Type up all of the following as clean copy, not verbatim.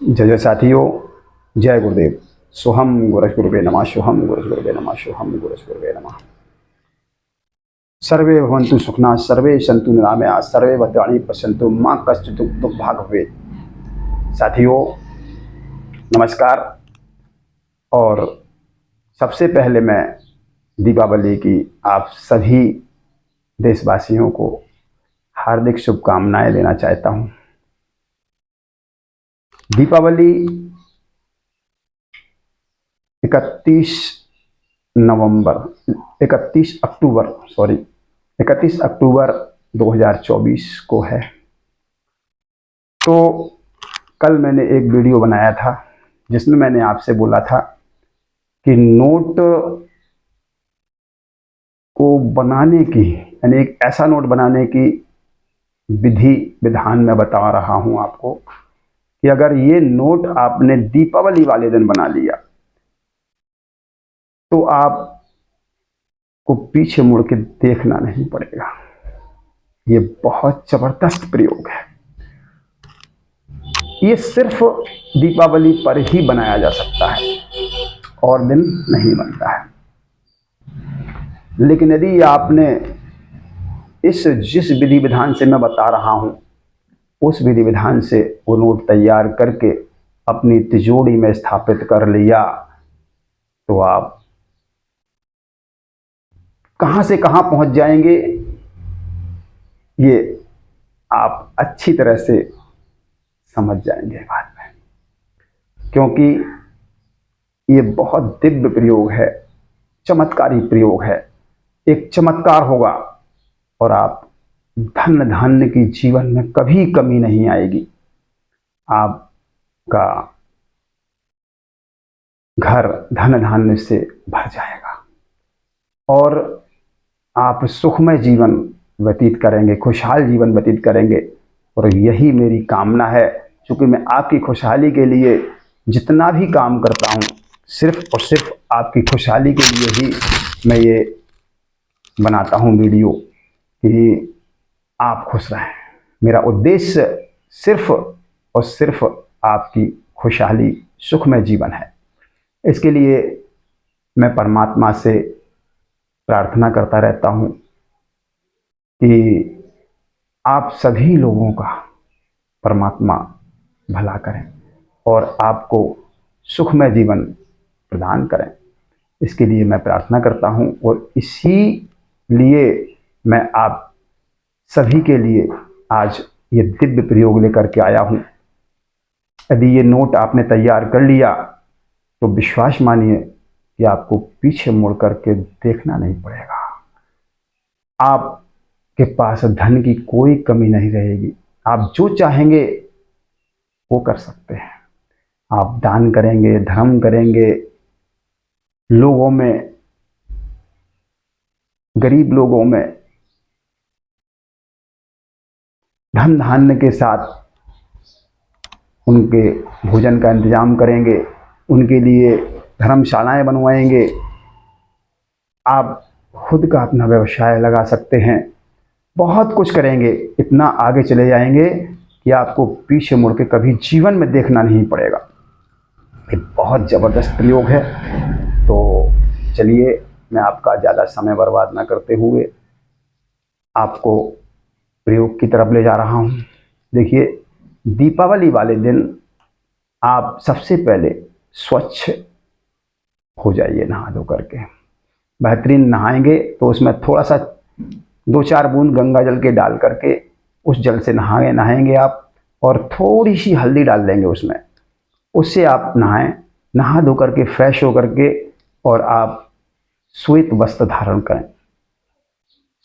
जय जय साथियों, जय गुरुदेव। सोहम गुरज गुरुवे नमः, सोहम गुरज गुरुवे नमः, सोहम गुरज गुरुवे नमः। सर्वे भवन्तु सुखिनः, सर्वे सन्तु निरामयाः, सर्वे भद्राणि पश्यन्तु मा कश्चित् दुर्भाग् भवेत्। साथियों नमस्कार। और सबसे पहले मैं दीपावली की आप सभी देशवासियों को हार्दिक शुभकामनाएं देना चाहता हूं। दीपावली 31 नवंबर 31 अक्टूबर 2024 को है। तो कल मैंने एक वीडियो बनाया था जिसमें मैंने आपसे बोला था कि नोट को बनाने की, यानी एक ऐसा नोट बनाने की विधि विधान मैं बता रहा हूं आपको कि अगर ये नोट आपने दीपावली वाले दिन बना लिया तो आपको पीछे मुड़ के देखना नहीं पड़ेगा। ये बहुत जबरदस्त प्रयोग है। ये सिर्फ दीपावली पर ही बनाया जा सकता है और दिन नहीं बनता है। लेकिन यदि आपने जिस विधि विधान से मैं बता रहा हूं उस विधि विधान से वो नोट तैयार करके अपनी तिजोरी में स्थापित कर लिया तो आप कहां से कहां पहुंच जाएंगे ये आप अच्छी तरह से समझ जाएंगे बाद में, क्योंकि ये बहुत दिव्य प्रयोग है, चमत्कारी प्रयोग है। एक चमत्कार होगा और आप धन धान्य की जीवन में कभी कमी नहीं आएगी। आपका घर धन धान्य से भर जाएगा और आप सुखमय जीवन व्यतीत करेंगे, खुशहाल जीवन व्यतीत करेंगे। और यही मेरी कामना है, क्योंकि मैं आपकी खुशहाली के लिए जितना भी काम करता हूँ सिर्फ और सिर्फ आपकी खुशहाली के लिए ही मैं ये बनाता हूँ वीडियो कि आप खुश रहें। मेरा उद्देश्य सिर्फ और सिर्फ आपकी खुशहाली, सुखमय जीवन है। इसके लिए मैं परमात्मा से प्रार्थना करता रहता हूँ कि आप सभी लोगों का परमात्मा भला करें और आपको सुखमय जीवन प्रदान करें। इसके लिए मैं प्रार्थना करता हूँ और इसी लिए मैं आप सभी के लिए आज ये दिव्य प्रयोग लेकर के आया हूँ। यदि ये नोट आपने तैयार कर लिया तो विश्वास मानिए कि आपको पीछे मुड़ करके देखना नहीं पड़ेगा। आपके पास धन की कोई कमी नहीं रहेगी। आप जो चाहेंगे वो कर सकते हैं। आप दान करेंगे, धर्म करेंगे, लोगों में, गरीब लोगों में धन धान्य के साथ उनके भोजन का इंतजाम करेंगे, उनके लिए धर्मशालाएं बनवाएंगे। आप खुद का अपना व्यवसाय लगा सकते हैं, बहुत कुछ करेंगे। इतना आगे चले जाएंगे कि आपको पीछे मुड़ के कभी जीवन में देखना नहीं पड़ेगा। ये बहुत ज़बरदस्त प्रयोग है। तो चलिए, मैं आपका ज़्यादा समय बर्बाद ना करते हुए आपको प्रयोग की तरफ ले जा रहा हूँ। देखिए, दीपावली वाले दिन आप सबसे पहले स्वच्छ हो जाइए, नहा धो करके। बेहतरीन नहाएंगे तो उसमें थोड़ा सा 2-4 बूंद गंगा जल के डाल करके उस जल से नहाएंगे आप, और थोड़ी सी हल्दी डाल देंगे उसमें। उससे आप नहाएं, नहा धो करके फ्रेश हो करके और आप श्वेत वस्त्र धारण करें।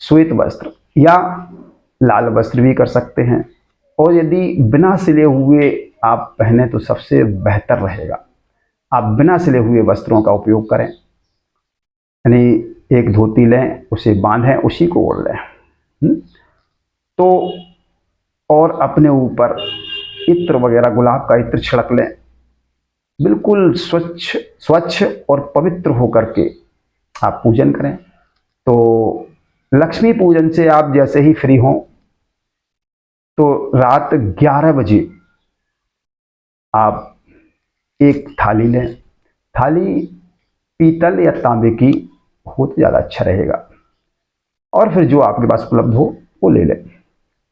श्वेत वस्त्र या लाल वस्त्र भी कर सकते हैं, और यदि बिना सिले हुए आप पहने तो सबसे बेहतर रहेगा। आप बिना सिले हुए वस्त्रों का उपयोग करें, यानी एक धोती लें, उसे बांधें, उसी को ओढ़ लें। तो और अपने ऊपर इत्र वगैरह, गुलाब का इत्र छिड़क लें। बिल्कुल स्वच्छ और पवित्र होकर के आप पूजन करें। तो लक्ष्मी पूजन से आप जैसे ही फ्री हों तो रात 11 बजे आप एक थाली लें, थाली पीतल या तांबे की हो तो ज़्यादा अच्छा रहेगा, और फिर जो आपके पास उपलब्ध हो वो ले लें।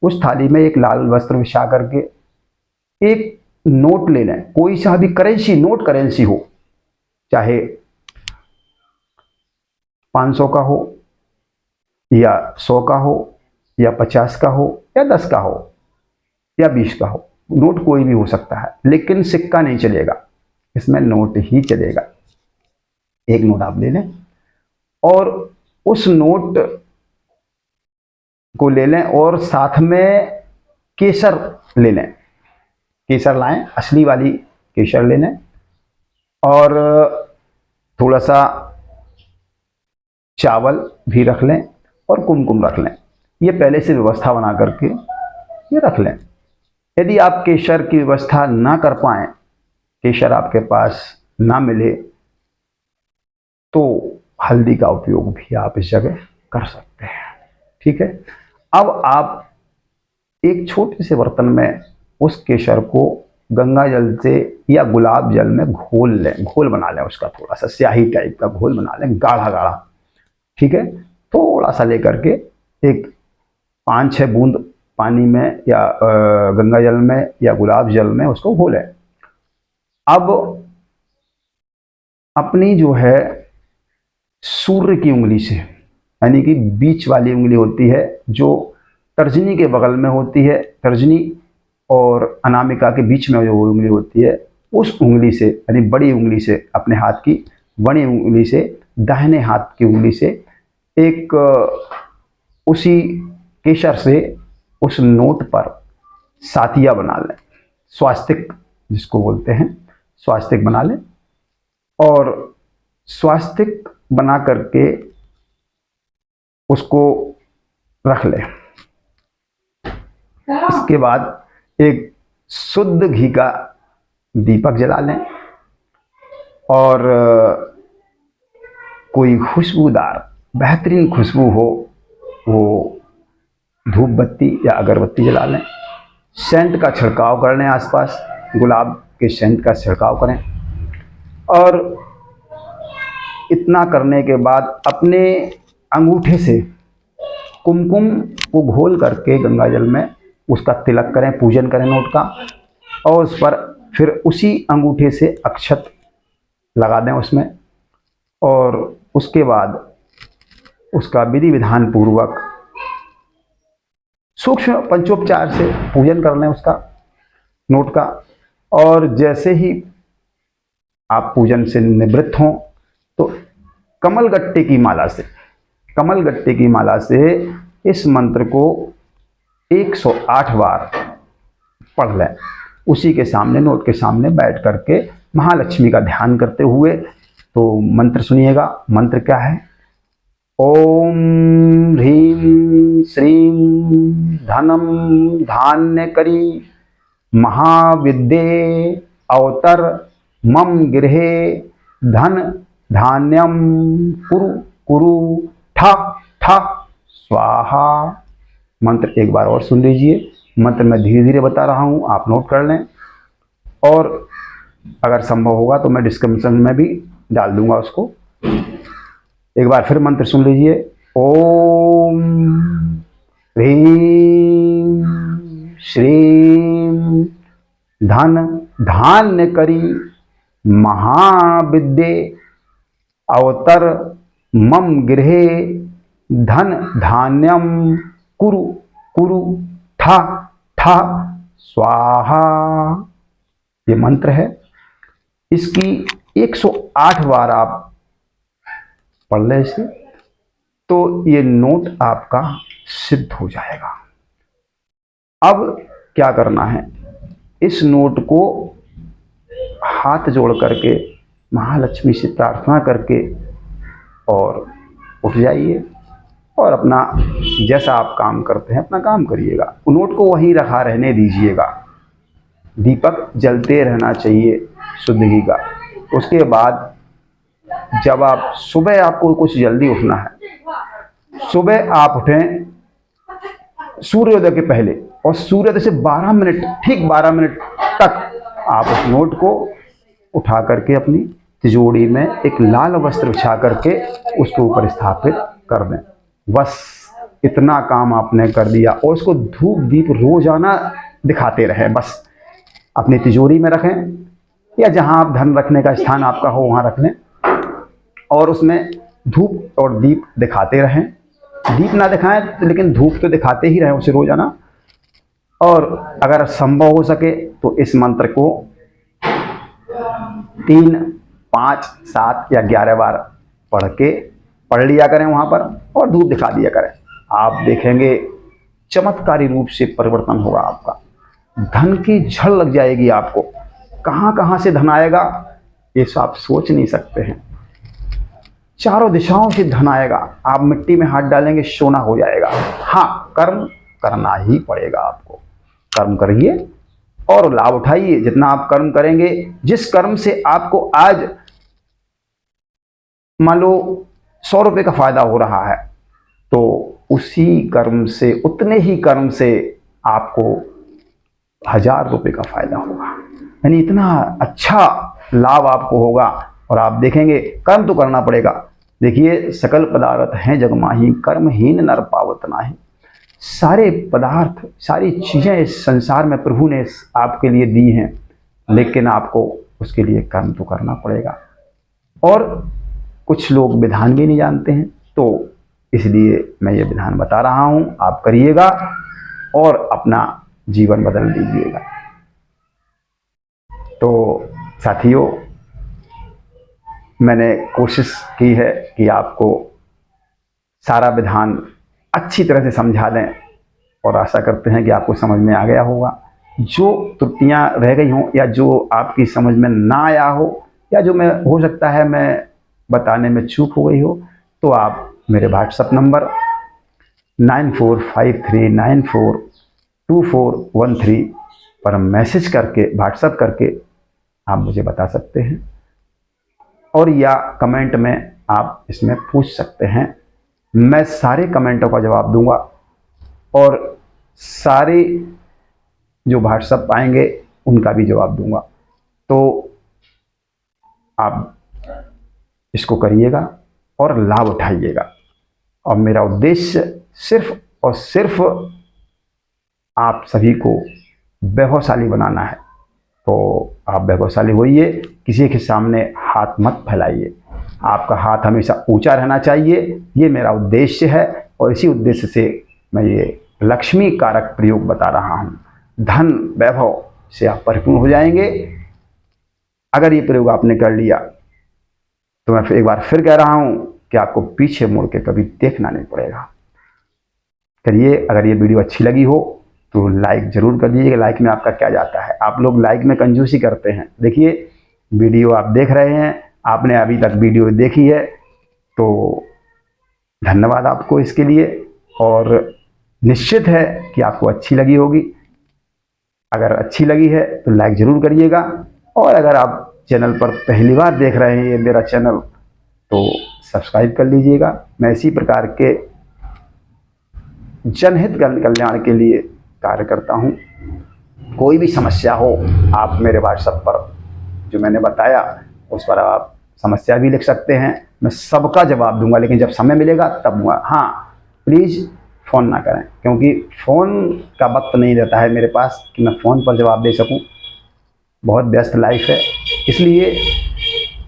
उस थाली में एक लाल वस्त्र बिछा करके एक नोट ले लें, कोई सा भी करेंसी, नोट करेंसी हो, चाहे 500 का हो या 100 का हो या 50 का हो या 10 का हो या 20 का हो, नोट कोई भी हो सकता है, लेकिन सिक्का नहीं चलेगा, इसमें नोट ही चलेगा। एक नोट आप ले लें और उस नोट को ले लें और साथ में केसर ले लें, केसर लाएं, असली वाली केसर ले लें, और थोड़ा सा चावल भी रख लें और कुमकुम रख लें। ये पहले से व्यवस्था बना करके ये रख लें। यदि आप केसर की व्यवस्था ना कर पाएँ, केसर आपके पास ना मिले, तो हल्दी का उपयोग भी आप इस जगह कर सकते हैं। ठीक है, अब आप एक छोटे से बर्तन में उस केसर को गंगा जल से या गुलाब जल में घोल लें, घोल बना लें, उसका थोड़ा सा स्याही टाइप का घोल बना लें, गाढ़ा गाढ़ा। ठीक है, थोड़ा सा लेकर के एक 5-6 बूंद पानी में या गंगा जल में या गुलाब जल में उसको घोलें। अब अपनी जो है सूर्य की उंगली से, यानी कि बीच वाली उंगली होती है जो तर्जनी के बगल में होती है, तर्जनी और अनामिका के बीच में जो उंगली होती है, उस उंगली से, यानी बड़ी उंगली से, अपने हाथ की बड़ी उंगली से, दाहिने हाथ की उंगली से एक उसी केसर से उस नोट पर सातिया बना लें, स्वास्तिक जिसको बोलते हैं, स्वास्तिक बना लें, और स्वास्तिक बना करके उसको रख लें। इसके बाद एक शुद्ध घी का दीपक जला लें और कोई खुशबूदार बेहतरीन खुशबू हो वो धूप बत्ती या अगरबत्ती जला लें। सेंट का छिड़काव कर लें, आसपास गुलाब के सेंट का छिड़काव करें, और इतना करने के बाद अपने अंगूठे से कुमकुम को घोल करके गंगा जल में उसका तिलक करें, पूजन करें नोट का, और उस पर फिर उसी अंगूठे से अक्षत लगा दें उसमें, और उसके बाद उसका विधि विधान पूर्वक सूक्ष्म पंचोपचार से पूजन कर लें उसका, नोट का। और जैसे ही आप पूजन से निवृत्त हों तो कमलगट्टे की माला से, कमलगट्टे की माला से इस मंत्र को 108 बार पढ़ लें, उसी के सामने, नोट के सामने बैठ करके महालक्ष्मी का ध्यान करते हुए। तो मंत्र सुनिएगा। मंत्र क्या है? ओम ह्रीं श्रीं धनम धान्यकरी महाविद्ये अवतर मम गृहे धन धान्यम कुरु कुरु ठा ठा स्वाहा। मंत्र एक बार और सुन लीजिए। मंत्र मैं धीरे धीरे बता रहा हूँ, आप नोट कर लें, और अगर संभव होगा तो मैं डिस्क्रिप्शन में भी डाल दूंगा उसको। एक बार फिर मंत्र सुन लीजिए। ओम ह्रीं श्रीं धन धान्य करी महाविद्ये अवतर मम गृहे धन धान्यम कुरु कुरु ठा ठा स्वाहा। ये मंत्र है, इसकी 108 बार आप पढ़ लें इसे, तो ये नोट आपका सिद्ध हो जाएगा। अब क्या करना है? इस नोट को हाथ जोड़ करके महालक्ष्मी से प्रार्थना करके और उठ जाइए, और अपना जैसा आप काम करते हैं अपना काम करिएगा। नोट को वहीं रखा रहने दीजिएगा, दीपक जलते रहना चाहिए शुद्ध घी का। उसके बाद जब आप सुबह, आपको कुछ जल्दी उठना है, सुबह आप उठें सूर्योदय के पहले, और सूर्योदय से 12 मिनट, ठीक 12 मिनट तक आप उस नोट को उठा करके अपनी तिजोरी में एक लाल वस्त्र बिछा करके उसके ऊपर स्थापित कर दें। बस इतना काम आपने कर दिया। और उसको धूप दीप रोजाना दिखाते रहें। बस अपनी तिजोरी में रखें या जहां आप धन रखने का स्थान आपका हो वहां रख लें, और उसमें धूप और दीप दिखाते रहें। दीप ना दिखाएं तो लेकिन धूप तो दिखाते ही रहें उसे रोजाना। और अगर संभव हो सके तो इस मंत्र को 3, 5, 7 या 11 बार पढ़ लिया करें वहां पर, और धूप दिखा दिया करें। आप देखेंगे चमत्कारी रूप से परिवर्तन होगा आपका। धन की झड़ लग जाएगी आपको। कहां कहां से धन आएगा ये सब आप सोच नहीं सकते हैं। चारों दिशाओं से धन आएगा। आप मिट्टी में हाथ डालेंगे सोना हो जाएगा। हाँ, कर्म करना ही पड़ेगा आपको। कर्म करिए और लाभ उठाइए। जितना आप कर्म करेंगे, जिस कर्म से आपको आज मान लो 100 रुपये का फायदा हो रहा है, तो उसी कर्म से, उतने ही कर्म से आपको 1000 रुपये का फायदा होगा। यानी इतना अच्छा लाभ आपको होगा। और आप देखेंगे कर्म तो करना पड़ेगा। देखिए, सकल पदार्थ हैं जग माही, कर्महीन नर पावत नाहि। सारे पदार्थ, सारी चीजें इस संसार में प्रभु ने आपके लिए दी हैं, लेकिन आपको उसके लिए कर्म तो करना पड़ेगा। और कुछ लोग विधान भी नहीं जानते हैं, तो इसलिए मैं ये विधान बता रहा हूं। आप करिएगा और अपना जीवन बदल दीजिएगा। तो साथियों, मैंने कोशिश की है कि आपको सारा विधान अच्छी तरह से समझा दें, और आशा करते हैं कि आपको समझ में आ गया होगा। जो त्रुटियां रह गई हों, या जो आपकी समझ में ना आया हो, या जो मैं हो सकता है मैं बताने में चूक हो गई हो, तो आप मेरे व्हाट्सएप नंबर 9453942413 पर मैसेज करके, व्हाट्सएप करके आप मुझे बता सकते हैं, और या कमेंट में आप इसमें पूछ सकते हैं। मैं सारे कमेंटों का जवाब दूंगा, और सारे जो व्हाट्सएप आएंगे उनका भी जवाब दूंगा। तो आप इसको करिएगा और लाभ उठाइएगा। और मेरा उद्देश्य सिर्फ और सिर्फ आप सभी को वैभवशाली बनाना है। तो आप वैभवशाली होइए, किसी के सामने हाथ मत फैलाइए। आपका हाथ हमेशा ऊंचा रहना चाहिए। ये मेरा उद्देश्य है, और इसी उद्देश्य से मैं ये लक्ष्मी कारक प्रयोग बता रहा हूँ। धन वैभव से आप परिपूर्ण हो जाएंगे। अगर ये प्रयोग आपने कर लिया, तो मैं एक बार फिर कह रहा हूँ कि आपको पीछे मुड़ के कभी देखना नहीं पड़ेगा। करिए। अगर ये वीडियो अच्छी लगी हो तो लाइक जरूर कर दीजिएगा। लाइक में आपका क्या जाता है, आप लोग लाइक में कंजूसी करते हैं। देखिए, वीडियो आप देख रहे हैं, आपने अभी तक वीडियो देखी है, तो धन्यवाद आपको इसके लिए। और निश्चित है कि आपको अच्छी लगी होगी। अगर अच्छी लगी है तो लाइक जरूर करिएगा। और अगर आप चैनल पर पहली बार देख रहे हैं ये मेरा चैनल, तो सब्सक्राइब कर लीजिएगा। मैं इसी प्रकार के जनहित कल्याण के लिए कार्य करता हूँ। कोई भी समस्या हो, आप मेरे व्हाट्सएप पर जो मैंने बताया उस पर आप समस्या भी लिख सकते हैं। मैं सबका जवाब दूंगा, लेकिन जब समय मिलेगा तब दूंगा। हाँ, प्लीज़ फ़ोन ना करें, क्योंकि फ़ोन का वक्त नहीं रहता है मेरे पास कि मैं फ़ोन पर जवाब दे सकूं। बहुत व्यस्त लाइफ है, इसलिए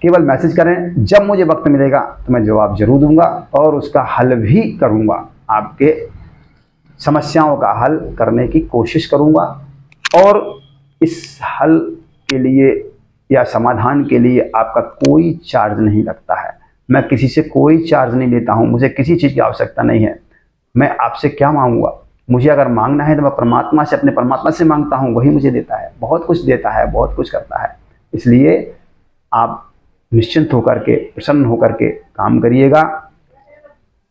केवल मैसेज करें। जब मुझे वक्त मिलेगा तो मैं जवाब जरूर दूंगा, और उसका हल भी करूंगा। आपके समस्याओं का हल करने की कोशिश करूंगा। और इस हल के लिए या समाधान के लिए आपका कोई चार्ज नहीं लगता है। मैं किसी से कोई चार्ज नहीं लेता हूं। मुझे किसी चीज़ की आवश्यकता नहीं है। मैं आपसे क्या मांगूंगा? मुझे अगर मांगना है तो मैं परमात्मा से, अपने परमात्मा से मांगता हूं, वही मुझे देता है। बहुत कुछ देता है, बहुत कुछ करता है। इसलिए आप निश्चिंत होकर के, प्रसन्न होकर के काम करिएगा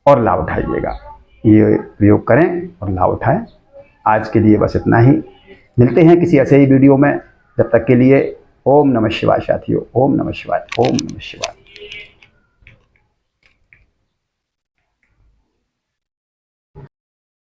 और लाभ उठाइएगा। ये प्रयोग करें और लाभ उठाएं। आज के लिए बस इतना ही। मिलते हैं किसी ऐसे ही वीडियो में। जब तक के लिए ओम नमः शिवाय साथियों। ओम नमः शिवाय। ओम नमः शिवाय।